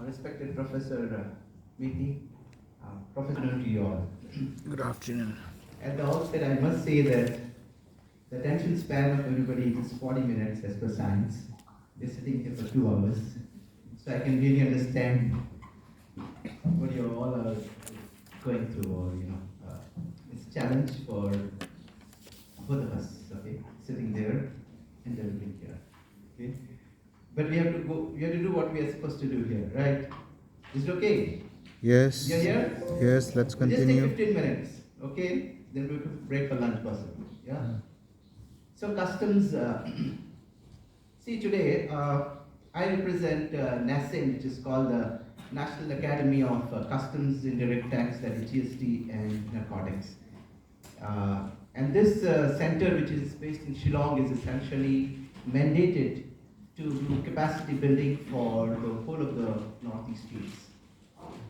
respected Professor Miti, Professor to you all. Good afternoon. At the outset, I must say that the attention span of everybody is 40 minutes as per science. We're sitting here for 2 hours, so I can really understand what you all are going through, or it's a challenge for both of us. Okay, sitting there and delivering here. Okay, but we have to go. We have to do what we are supposed to do here, right? Is it okay? Yes. You're here? Yes, let's We'll just take continue. 15 minutes, okay? Then we'll break for lunch possibly, yeah? So customs, see today, I represent NACIN, which is called the National Academy of Customs, Indirect Tax, that is GST and Narcotics. And this center, which is based in Shillong, is essentially mandated to do capacity building for the whole of the Northeast states.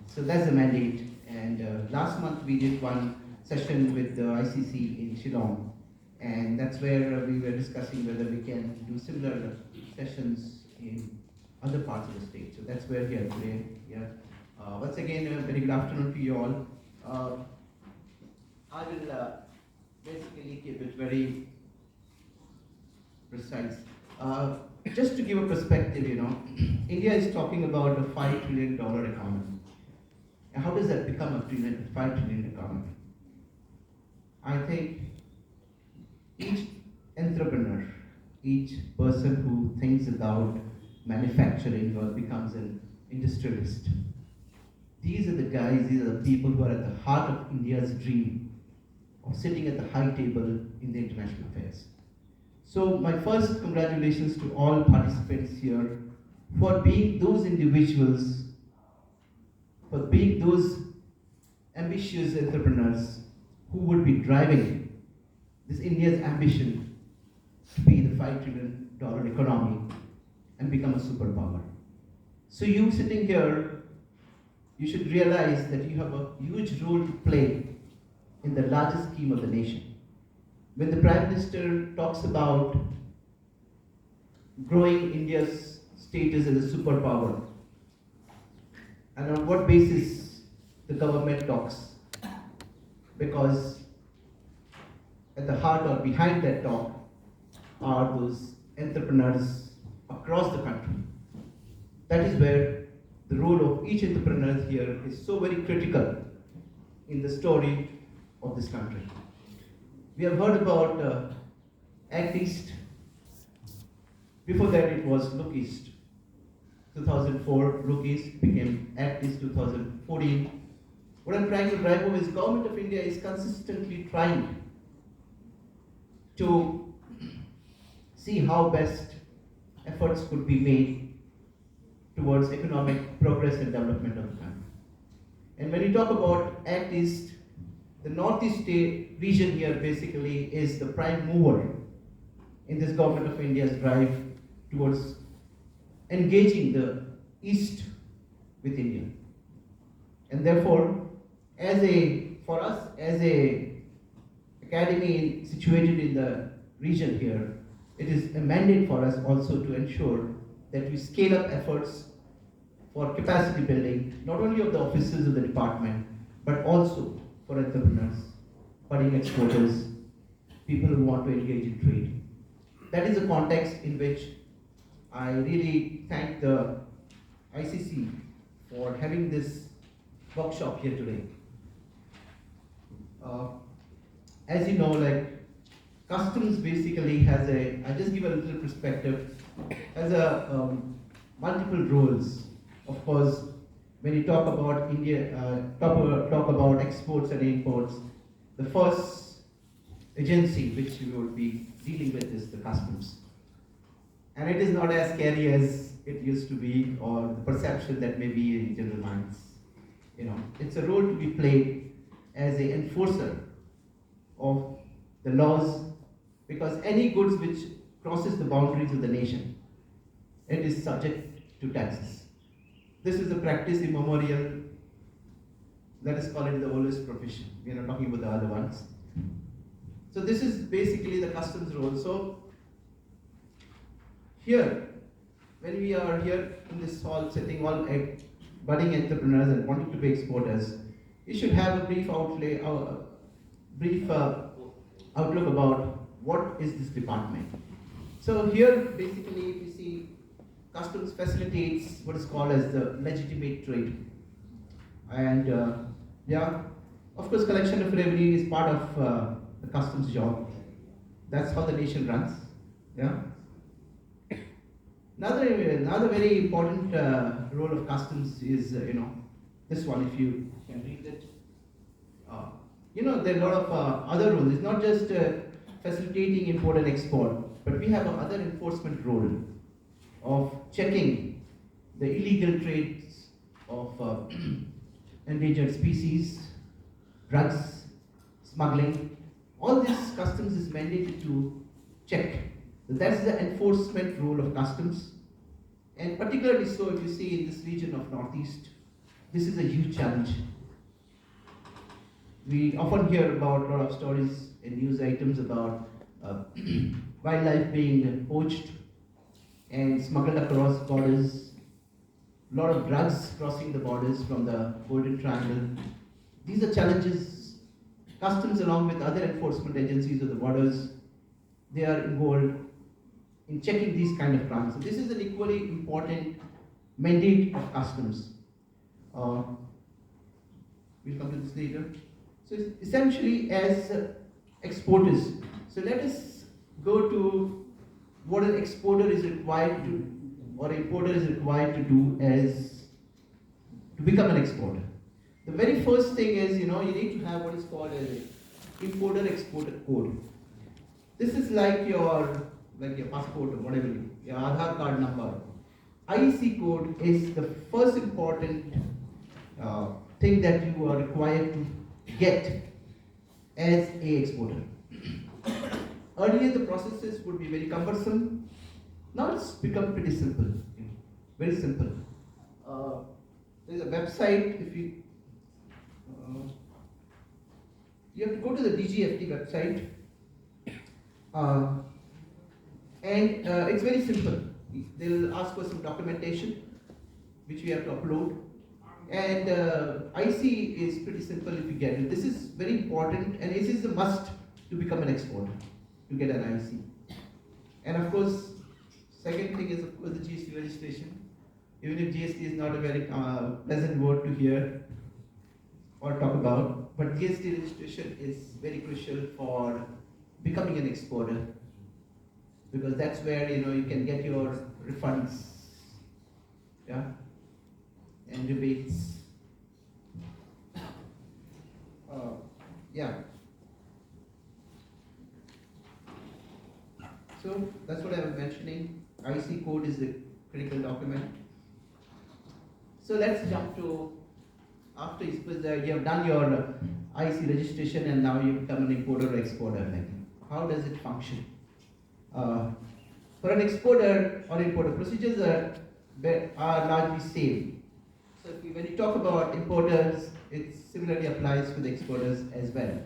So that's the mandate. And last month we did one session with the ICC in Shillong, and that's where we were discussing whether we can do similar sessions in other parts of the state. So that's where we are today. Yeah. Once again, a very good afternoon to you all. I will basically keep it very precise. Just to give a perspective, India is talking about a $5 trillion economy. And how does that become a $5 trillion economy? I think each entrepreneur, each person who thinks about manufacturing or becomes an industrialist, these are the guys, these are the people who are at the heart of India's dream of sitting at the high table in the international affairs. So my first congratulations to all participants here for being those individuals, for being those ambitious entrepreneurs who would be driving this India's ambition to be the $5 trillion economy and become a superpower. So you sitting here, you should realize that you have a huge role to play in the largest scheme of the nation. When the Prime Minister talks about growing India's status as a superpower, and on what basis the government talks, because at the heart or behind that talk are those entrepreneurs across the country. That is where the role of each entrepreneur here is so very critical in the story of this country. We have heard about Act East. Before that it was Look East. 2004, Look East became Act East 2014. What I'm trying to drive home is Government of India is consistently trying to see how best efforts could be made towards economic progress and development of the country. And when you talk about Act East, the Northeast region here basically is the prime mover in this Government of India's drive towards engaging the East with India. And therefore, for us as a academy situated in the region here, it is a mandate for us also to ensure that we scale up efforts for capacity building, not only of the officers of the department, but also for entrepreneurs, budding exporters, people who want to engage in trade. That is the context in which I really thank the ICC for having this workshop here today. As you know, customs basically has I'll just give a little perspective, has multiple roles. Of course, when you talk about India, talk about exports and imports, the first agency which you will be dealing with is the customs. And it is not as scary as it used to be, or the perception that may be in general minds. It's a role to be played as an enforcer of the laws, because any goods which crosses the boundaries of the nation, it is subject to taxes. This is a practice immemorial. Let us call it the oldest profession. We are not talking about the other ones. So this is basically the customs role. So here, when we are here in this hall sitting all budding entrepreneurs and wanting to be exporters, you should have a brief outlook about what is this department. So here, basically, if you see, customs facilitates what is called as the legitimate trade. And yeah, of course, collection of revenue is part of the customs job. That's how the nation runs. Yeah. Another very important role of customs is this one. If you can read it, there are a lot of other roles. It's not just facilitating import and export, but we have another enforcement role of checking the illegal trades of endangered species, drugs, smuggling. All this customs is mandated to check. So that's the enforcement role of customs. And particularly so if you see in this region of Northeast, this is a huge challenge. We often hear about a lot of stories and news items about wildlife being poached and smuggled across borders, a lot of drugs crossing the borders from the Golden Triangle. These are challenges. Customs, along with other enforcement agencies of the borders, they are involved in checking these kind of crimes. So this is an equally important mandate of customs. We'll come to this later. So essentially, as exporters, so let us go to what an exporter is required to, or importer is required to do to become an exporter. The very first thing is, you need to have what is called an importer-exporter code. This is like your passport or whatever, your Aadhaar card number. IEC code is the first important thing that you are required to get as a exporter. Earlier the processes would be very cumbersome. Now it's become pretty simple, very simple. There's a website. If you have to go to the DGFT website, and it's very simple. They'll ask for some documentation, which we have to upload. And IC is pretty simple if you get it. This is very important, and this is a must to become an exporter, to get an IC. And of course, second thing is of course the GST registration. Even if GST is not a very pleasant word to hear or talk about, but GST registration is very crucial for becoming an exporter, because that's where you can get your refunds, yeah, and rebates. Yeah. So that's what I was mentioning. IC code is the critical document. So let's jump to after you have done your IC registration and now you become an importer or exporter. Like, how does it function? For an exporter or importer, procedures are largely same. So when you talk about importers, it similarly applies to the exporters as well.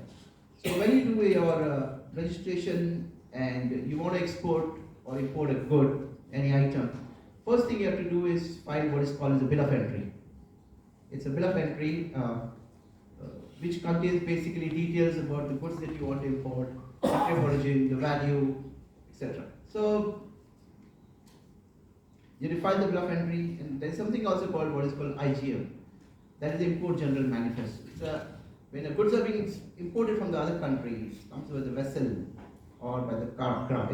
So when you do your registration and you want to export or import a good, any item, first thing you have to do is file what is called as a bill of entry. It's a bill of entry which contains basically details about the goods that you want to import, country of origin, the value, etc. So you file the bill of entry, and there's something also called what is called IGM. That is the Import General Manifesto. When the goods are being imported from the other country, it comes with a vessel or by the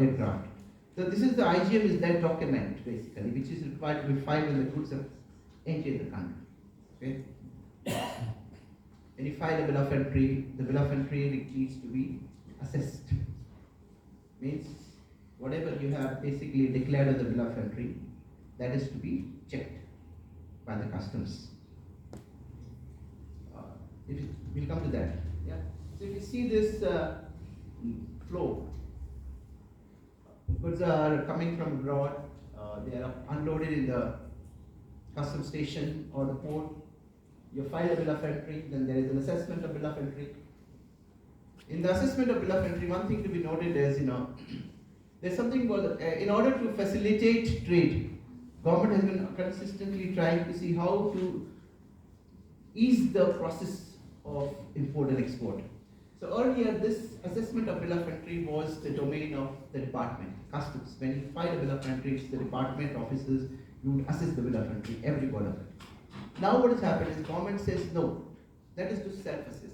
aircraft. So this is the IGM is that document basically, which is required to be filed when the goods are entered the country. Okay. When you file a bill of entry, the bill of entry needs to be assessed. Means whatever you have basically declared as the bill of entry, that is to be checked by the customs. We'll come to that. Yeah. So if you see this flow, goods are coming from abroad, they are unloaded in the custom station or the port. You file a bill of entry, then there is an assessment of bill of entry. In the assessment of bill of entry, one thing to be noted is, there's something called, in order to facilitate trade, government has been consistently trying to see how to ease the process of import and export. So earlier, this assessment of bill of entry was the domain of the department, customs. When you file a bill of entry, it's the department officers who would assess the bill of entry, every word of it. Now what has happened is government says no, that is to self-assessment.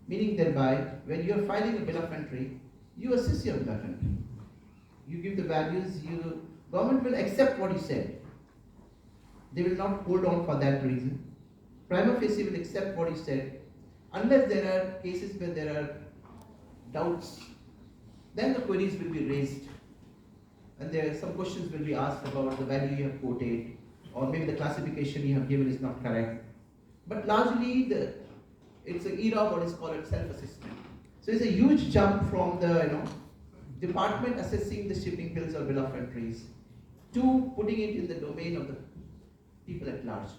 Meaning thereby, when you are filing a bill of entry, you assess your bill of entry. You give the values, government will accept what you said. They will not hold on for that reason. Prima facie will accept what you said, unless there are cases where there are doubts, then the queries will be raised. And there are some questions will be asked about the value you have quoted, or maybe the classification you have given is not correct. But largely, it's an era of what is called self-assessment. So it's a huge jump from the department assessing the shipping bills or bill of entries to putting it in the domain of the people at large.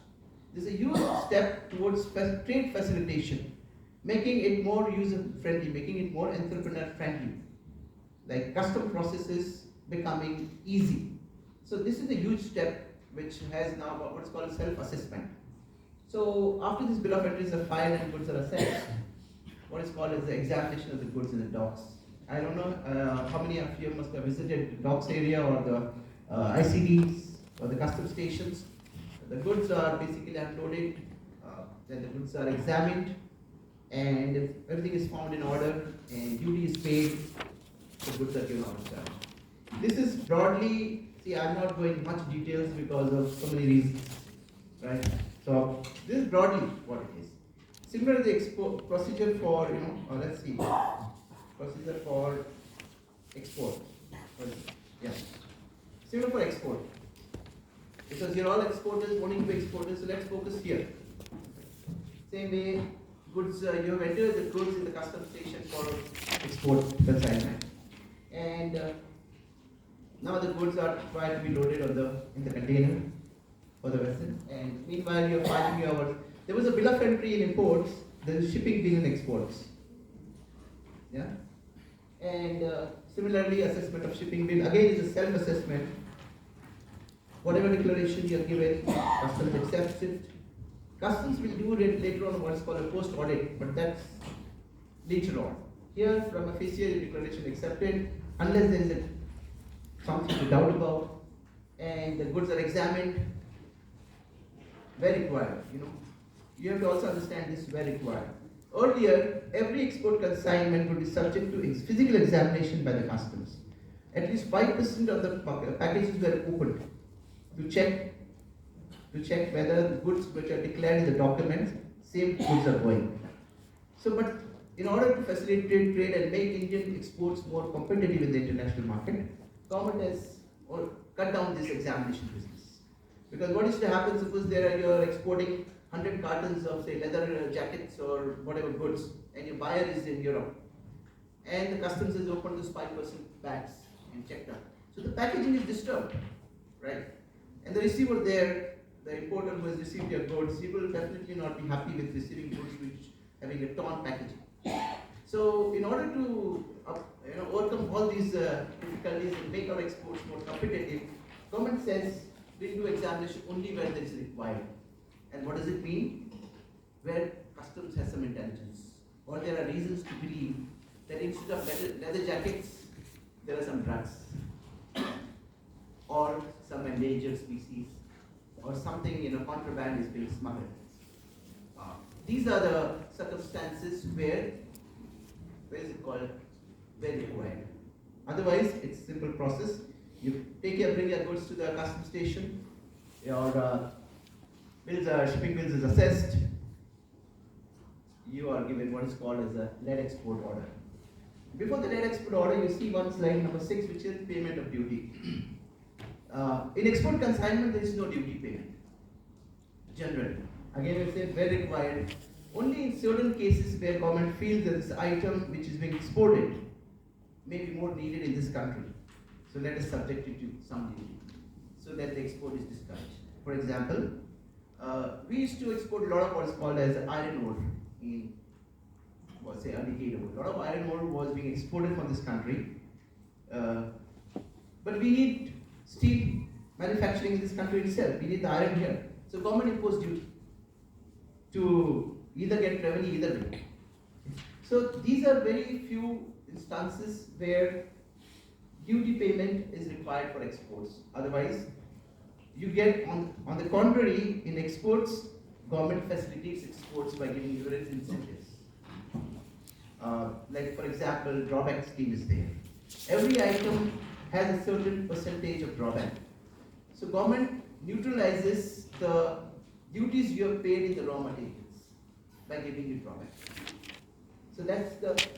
This is a huge step towards trade facilitation, making it more user-friendly, making it more entrepreneur-friendly, like custom processes becoming easy. So this is a huge step which has now what's called self-assessment. So after this bill of entries are filed and goods are assessed, what is called as the examination of the goods in the docks. I don't know how many of you must have visited the docks area or the ICDs or the custom stations. The goods are basically unloaded, then the goods are examined, and if everything is found in order and duty is paid, the goods are given out of charge. This is broadly, I'm not going much details because of so many reasons, right? So this is broadly what it is. Similar to the procedure for, let's see, procedure for export. Yeah, similar for export. Because you're all exporters, wanting to be exporters, so let's focus here. Same way, goods, you have entered the goods in the customs station for export consignment. And now the goods are required to be loaded in the container for the vessel. And meanwhile, you're filing there was a bill of entry in imports, there is shipping bill in exports. Yeah? And similarly, assessment of shipping bill, again, is a self-assessment. Whatever declaration you are given, customs accepts it. Customs will do it later on what's called a post-audit, but that's later on. Here, from a facie declaration accepted, unless there is something to doubt about, and the goods are examined, where required. You have to also understand this where required. Earlier, every export consignment would be subject to physical examination by the customs. At least 5% of the packages were opened to check whether the goods which are declared in the documents, same goods are going. So, but in order to facilitate trade and make Indian exports more competitive in the international market, government has cut down this examination business. Because what is to happen, suppose you are exporting 100 cartons of say leather jackets or whatever goods, and your buyer is in Europe, and the customs has opened those 5% bags and checked out. So the packaging is disturbed, right? And the receiver there, the importer who has received your goods, he will definitely not be happy with receiving goods which having a torn packaging. So in order to overcome all these difficulties and make our exports more competitive, government says we'll do examination only where there is required. And what does it mean? Where customs has some intelligence, or there are reasons to believe that instead of leather jackets, there are some drugs, or some endangered species, or something contraband is being smuggled. These are the circumstances where is it called? Where required. Otherwise, it's a simple process. You bring your goods to the customs station. Your shipping bills is assessed. You are given what is called as a lead export order. Before the lead export order, you see one slide number 6, which is payment of duty. In export consignment, there is no duty payment. Generally, again, we say where required. Only in certain cases where government feels that this item which is being exported may be more needed in this country. So let us subject it to some duty, so that the export is discouraged. For example, we used to export a lot of what is called as iron ore in, say, a decade ago. A lot of iron ore was being exported from this country, but we need steel manufacturing in this country itself. We need the iron here. So government imposed duty. to either get revenue either way. So these are very few instances where duty payment is required for exports. Otherwise, you get on the contrary, in exports, government facilitates exports by giving various incentives. Like for example, drawback scheme is there. Every item has a certain percentage of drawback. So government neutralizes the duties you have paid in the raw materials by giving you drawback.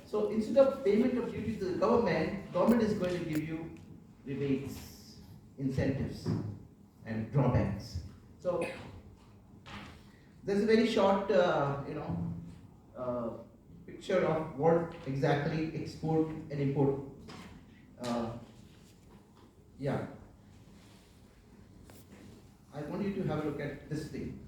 So instead of payment of duties to the government is going to give you rebates, incentives, and drawbacks. So there's a very short, picture of what exactly export and import. Yeah, I want you to have a look at this thing.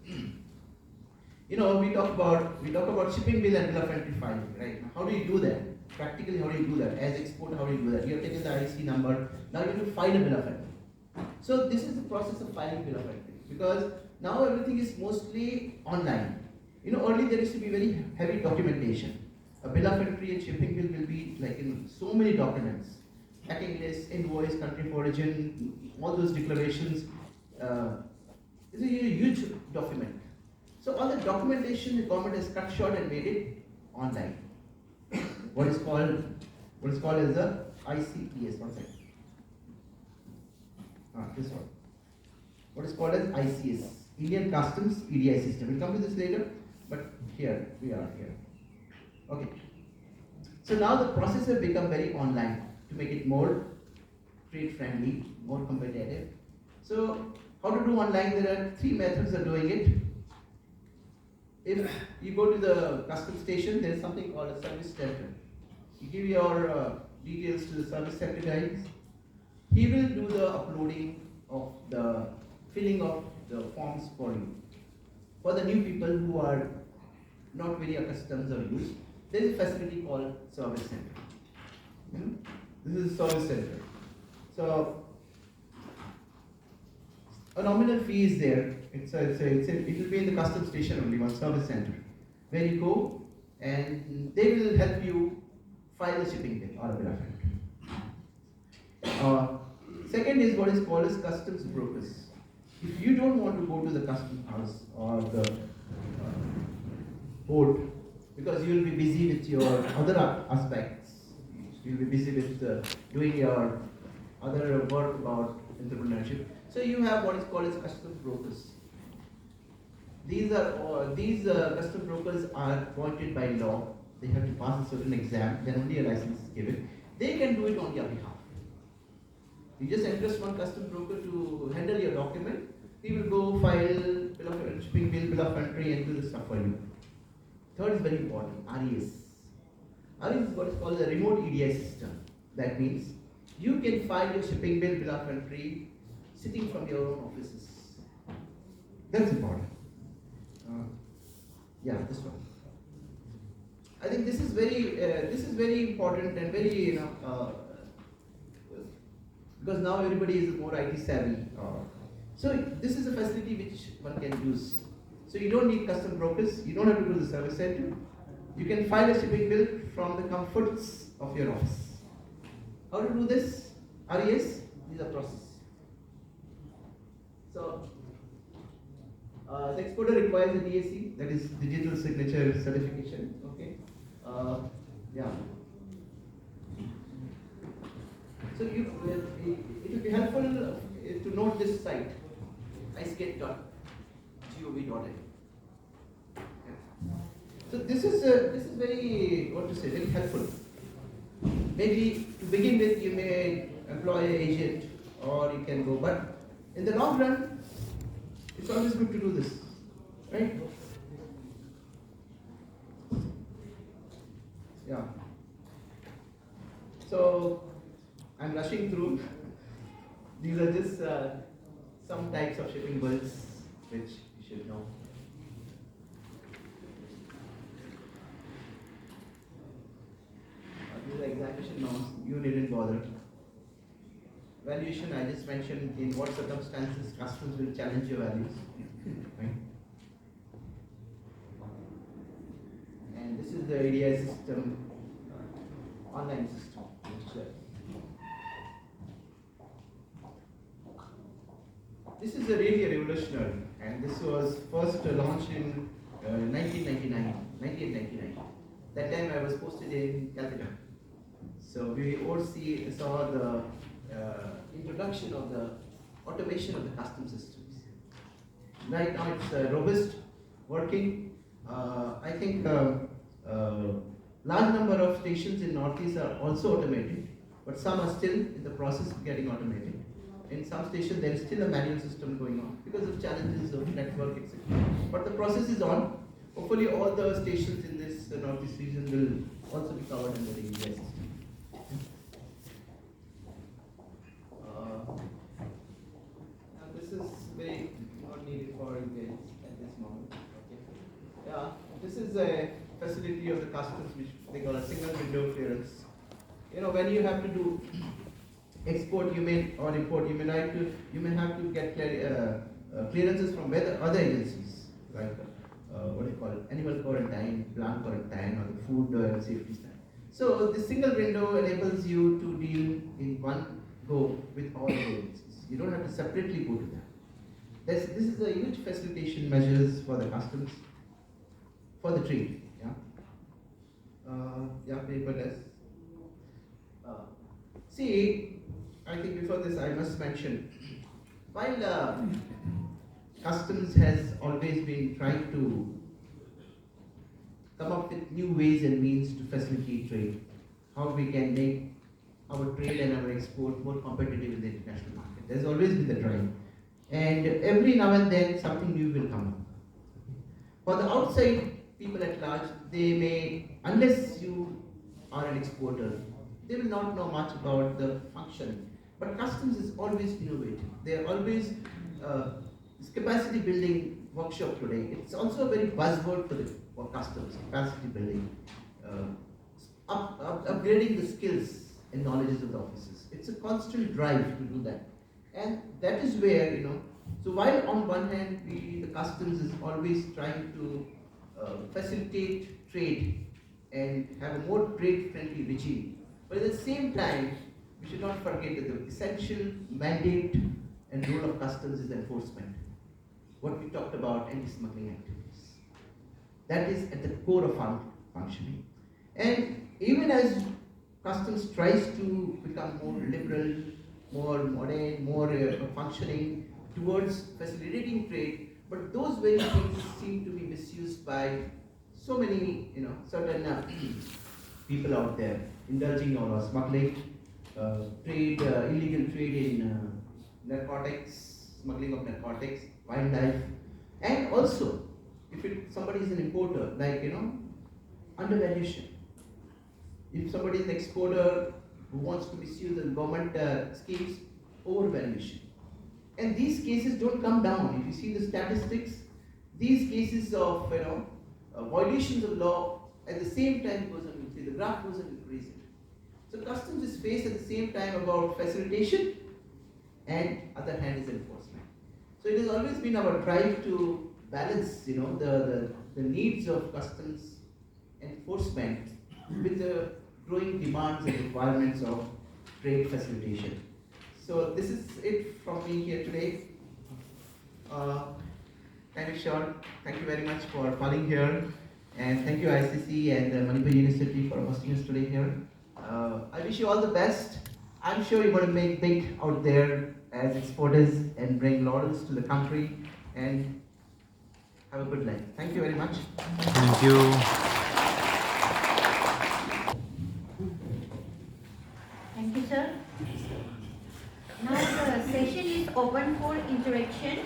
We talk about shipping bill and bill of entry filing, right? How do you do that? Practically, how do you do that? As export, how do you do that? You have taken the IC number, now you have to file a bill of entry. So this is the process of filing bill of entry, because now everything is mostly online. Earlier there used to be very heavy documentation. A bill of entry and shipping bill will be like in so many documents. Packing list, invoice, country of origin, all those declarations. It's a huge document. So all the documentation the government has cut short and made it online. What is called as the ICPS. One second. This one. What is called as ICS, Indian Customs EDI system. We'll come to this later, but here we are here. Okay. So now the process has become very online to make it more trade friendly, more competitive. So how to do online? There are 3 methods of doing it. If you go to the custom station, there is something called a service center. You give your details to the service center guys. He will do the uploading of the filling of the forms for you. For the new people who are not very accustomed or used, there is a facility called service center. This is a service center. So a nominal fee is there. It will be in the custom station only, one service center, where you go and they will help you file a shipping bill or a bill of entry. Second is what is called as customs brokers. If you don't want to go to the custom house or the port, because you will be busy with your other aspects, you will be busy with doing your other work about entrepreneurship. So you have what is called as customs brokers. These custom brokers are appointed by law. They have to pass a certain exam, then only a license is given. They can do it on your behalf. You just entrust one custom broker to handle your document. He will go file shipping bill, bill of entry, and do the stuff for you. Third is very important, RES. RES is what is called the remote EDI system. That means you can file your shipping bill, bill of entry, sitting from your own offices. That's important. This one. I think this is very important and very because now everybody is more IT savvy. So this is a facility which one can use. So you don't need custom brokers. You don't have to go to the service center. You can file a shipping bill from the comforts of your office. How to do this? RES, this is a process. So the exporter requires a DAC, that is digital signature certification. Okay. So it will be helpful to note this site, icegate.gov.in. So this is very very helpful. Maybe to begin with, you may employ an agent, or you can go. But in the long run, it's always good to do this, right? Yeah. So I'm rushing through. These are just some types of shipping bills which you should know. These are examination norms. You needn't bother. Valuation, I just mentioned in what circumstances customs will challenge your values. Right? And this is the ADI system, online system. This is really revolutionary, and this was first launched in 1999. That time I was posted in Calcutta. So we saw the introduction of the automation of the custom systems. Right now it's robust, working. I think large number of stations in Northeast are also automated, but some are still in the process of getting automated. In some stations there is still a manual system going on because of challenges of network, etc. But the process is on. Hopefully all the stations in this Northeast region will also be covered under the EDI system. Now this is very not needed for EDI at this moment. Okay. Yeah, this is a facility of the customs which they call a single window clearance. You know, when you have to do export, or import, you may have to get clearances from other agencies like animal quarantine, plant quarantine, or the food safety stand. So the single window enables you to deal in one go with all the agencies. You don't have to separately go to them. This is a huge facilitation measures for the customs, for the trade. Paperless. See, I think before this I must mention, while customs has always been trying to come up with new ways and means to facilitate trade, how we can make our trade and our export more competitive in the international market. There's always been the drive. And every now and then something new will come up. For the outside people at large, they may, unless you are an exporter, they will not know much about the function. But customs is always innovative. They are always this capacity building workshop today. It's also a very buzzword for customs, capacity building, upgrading the skills and knowledges of the officers. It's a constant drive to do that. And that is where, so while on one hand, the customs is always trying to facilitate trade and have a more trade-friendly regime, but at the same time, we should not forget that the essential mandate and role of customs is enforcement. What we talked about, anti-smuggling activities. That is at the core of our functioning. And even as customs tries to become more liberal, more modern, more functioning towards facilitating trade, but those very things seem to be misused by so many, certain people out there indulging or smuggling, illegal trade in narcotics, smuggling of narcotics, wildlife, and also if somebody is an importer, like undervaluation. If somebody is an exporter who wants to misuse the government schemes, overvaluation. And these cases don't come down. If you see the statistics, these cases of violations of law at the same time goes on increasing. The graph goes on increasing. So customs is faced at the same time about facilitation and other hand is enforcement. So it has always been our drive to balance the needs of customs enforcement with the growing demands and requirements of trade facilitation. So this is it from me here today. Thank you, Sean. Thank you very much for calling here. And thank you ICC and Manipur University for hosting us today here. I wish you all the best. I'm sure you're going to make big out there as exporters and bring laurels to the country. And have a good life. Thank you very much. Thank you. Thank you, sir. Now the session is open for interaction.